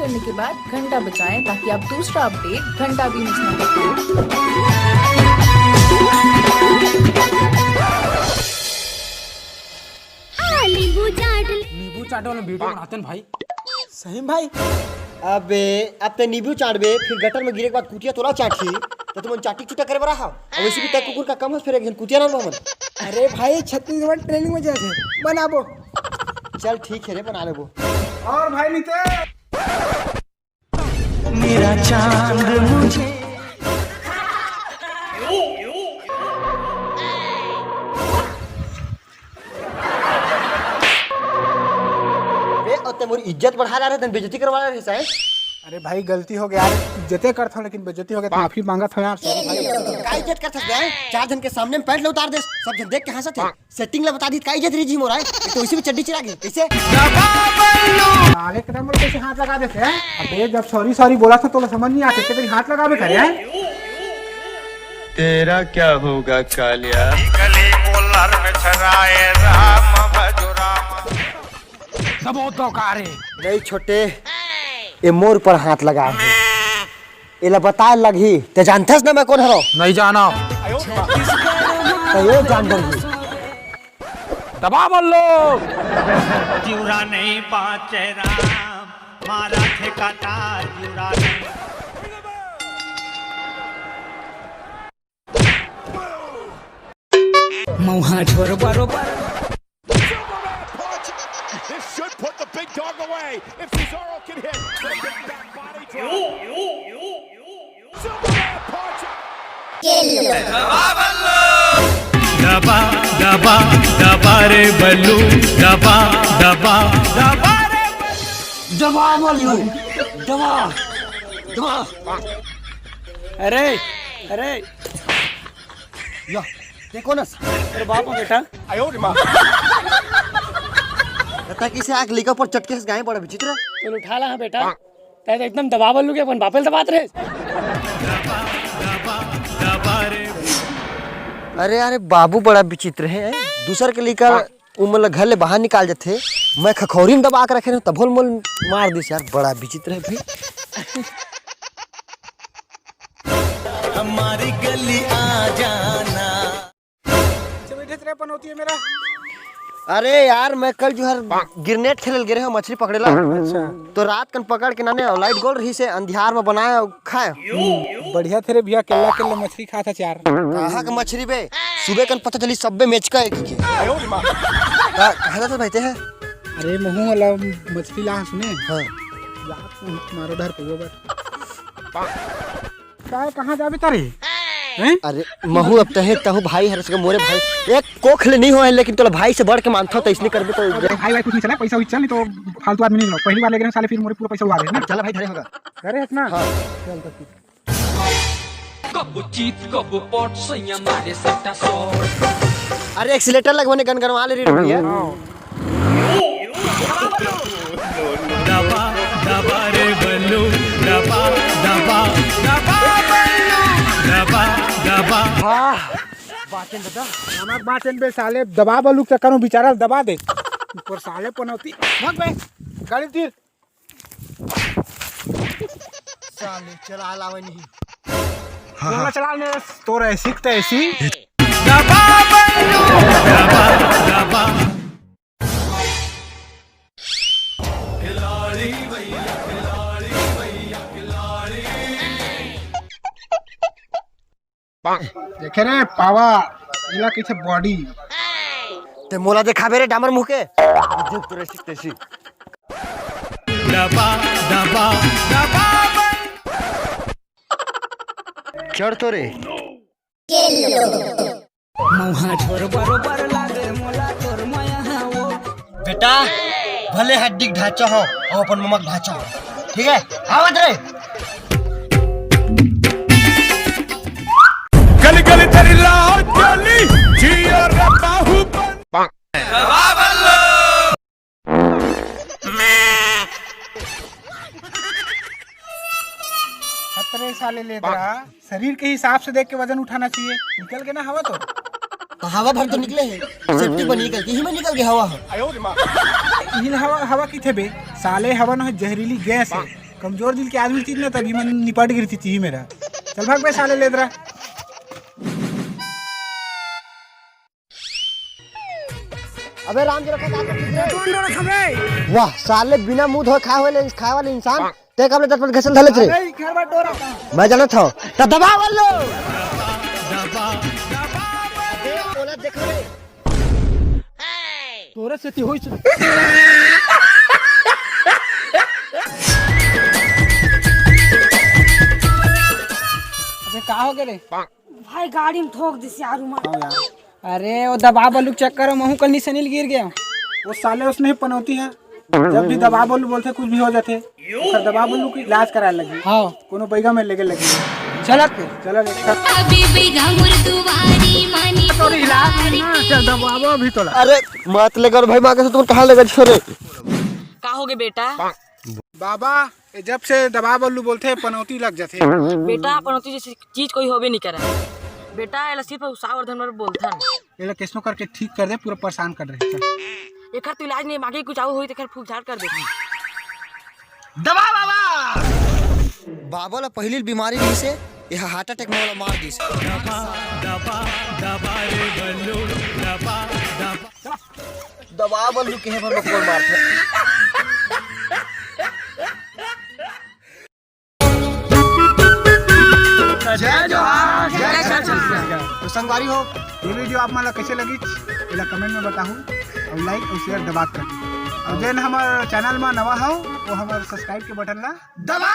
करने के बाद घंटा बजाएं ताकि आप दूसरा अपडेट घंटा भी मिस ना करें। नींबू चाट वाला वीडियो बनाते हैं भाई। सही में भाई। अबे अब ते नींबू चाटबे फिर गटर में गिरे के बाद कुटिया तोरा चाटी तो तुम चाटी चुटा करे बरा हा और वैसे भी तक कुकुर का कम है फिर एक कुटिया ना मन। अरे भाई छत्तीसगढ़ ट्रेनिंग में जाते बनाबो। चल ठीक है रे बना लेबो। और भाई नीते मेरा चांद मुझे बे और ते मोरी इज्जत बढ़ा रहा है तन बेइज्जती करवा रहा है साहब। अरे भाई गलती हो गया यार, इज्जते करता हूँ लेकिन बेइज्जती हो गया तो माफी मांगा था यार। सॉरी भाई। का इज्जत कर सकते हैं? चार जन के सामने में पैंट ले उतार दे सब जन देख के हंसत है। सेटिंग ला बता दी का इज्जत रिजी मोरा है तो इसी में चड्डी चिरा गई कैसे? नाले कदम पर कैसे हाथ लगा देते हैं? अबे जब सॉरी सॉरी बोला था तो समझ नहीं आते कि तेरी हाथ लगावे करे हैं। तेरा क्या होगा कालिया? सब बहुत औकार है। नहीं छोटे ये मोर पर हाथ लगा है इला बताए लगी ते जानते ना मैं कौन हरो? नहीं जाना। तो ये जान दर दबा बोल लो। जुड़ा नहीं पाचे राम मारा ठेकाता जुड़ा नहीं। मौहा छोर बरोबर। This should put the big dog away. If Cesaro can hit, the big back body drop. Superman punch. दबा दबा दबा रे बल्लू दबा दबा दबा रे दबा बोलियो दबा दबा। अरे अरे या देखो ना अरे बाप बेटा कहता किसे आग लिखा पर चटके से गाय बड़ा विचित्र। तो उठा ला बेटा तै तो एकदम दबा बोल लू के अपन बापेल दबात रहे। अरे अरे बाबू बड़ा विचित्र है दूसर के लेकर मतलब घर ले बाहर निकाल जाते मैं खखौरी में दबा के रखे तब मोल मार दी यार बड़ा विचित्र है भाई। हमारी गली आ जाना। होती है मेरा। अरे यार मैं कल जो है गिरनेट खेल गिरे मछली पकड़ेला तो रात कन पकड़ के नाने लाइट गोल रही से अंधियार में बनाया खाए। बढ़िया तेरे भैया केला केला मछली खाता चार। कहाँ का मछली बे सुबह कन पता चली सब बे मेच का एक ही कहा तो भाई हैं। अरे महू वाला मछली ला सुने। हाँ मारो डर पे काय कहाँ जाबे तारे हैं? अरे महू अब तहे तहु भाई हर सके मोरे भाई एक कोखले नहीं हो है लेकिन तोला भाई से बढ़ के मानता तो इसने करबे तो भाई कुछ नहीं चला पैसा चल नहीं तो फालतू आदमी नहीं लो पहली बार लेके साले फिर मोरे पूरा पैसा उड़ा दे ना। चला भाई धरे होगा अरे इतना हाँ। चल तो अरे एक्सीलेटर लगवाने गन गनवा ले रही है। दबा दबा रे बल्लू दबा दबा दबा दबा दबा। बातें दादा नमक बाटन बे साले दबा बलू के करो बेचारा दबा दे ऊपर साले पनौती भाग बे गाड़ी तीर साले चला लावे नहीं बोला चलाने तो रहे सीखते ऐसी दबा बल्लू दबा दबा। देखे रे पावा इला किथे बॉडी ते मोला देखा बेरे डामर मुंह के देख तो रही तेसी दबा दबा दबा। चढ़ तो रे मौहा छोर बरोबर लागे मोला तोर माया वो। बेटा भले हड्डी ढांचा हो और अपन ममक ढांचा हो ठीक है आवत रे गली गली तेरी लाल गली जिया रे बाहुबल। खतरे साले ले रहा शरीर के हिसाब से देख के वजन उठाना चाहिए। निकल गया ना हवा तो हवा भर तो निकले है सेफ्टी बनी कर ही में निकल गया हवा इहिल हवा हवा की थे बे साले हवा न जहरीली गैस है कमजोर दिल के आदमी थी ना तभी मैं निपट गिरी थी मेरा। चल भाग बे साले ले रहा। अबे राम जी वाह साले बिना मुंह धोए खाए वाले इंसान ते कब ले घसल धले रे मैं जाना था त दबा बोलो बोला देख रे तोरे से होई छ। का हो गेले भाई गाड़ी में ठोक दिस यार अरे वो दबा बलूक चक्कर में महू कल निसनील गिर गया। वो साले उसने पनौती है जब भी दबा बोलू बोलते कुछ भी हो जाते फिर दबा बोलू की इलाज कराए लगी। हाँ कोनो बैगा में लेके लगी चलत के चलो चल दबावो भी तोला। अरे मत लेकर भाई माँ के तुम कहाँ लेकर छोरे का हो गए बेटा बाबा जब से दबा बोलू बोलते पनौती लग जाते बेटा पनौती जैसी चीज कोई होबे नहीं करा बेटा एला सिर्फ सावधान में बोलथन एला किसनो करके ठीक कर दे पूरा परेशान कर रहे चल एकर तो इलाज नहीं बाकी कुछ आऊ होई त एकर फूक झाड़ कर दे। दबा बाबा बाबा ला पहली बीमारी नहीं से यह हार्ट अटैक में वाला मार दिस दबा बल्लू के है लोग कौन मारते जय जोहार तो संगवारी हो ये वीडियो आप माला कैसे लगी एला कमेंट में बताहू और लाइक और शेयर दबा कर और जेन हमारे चैनल में नवा हो वो हमारे सब्सक्राइब के बटन ला दबा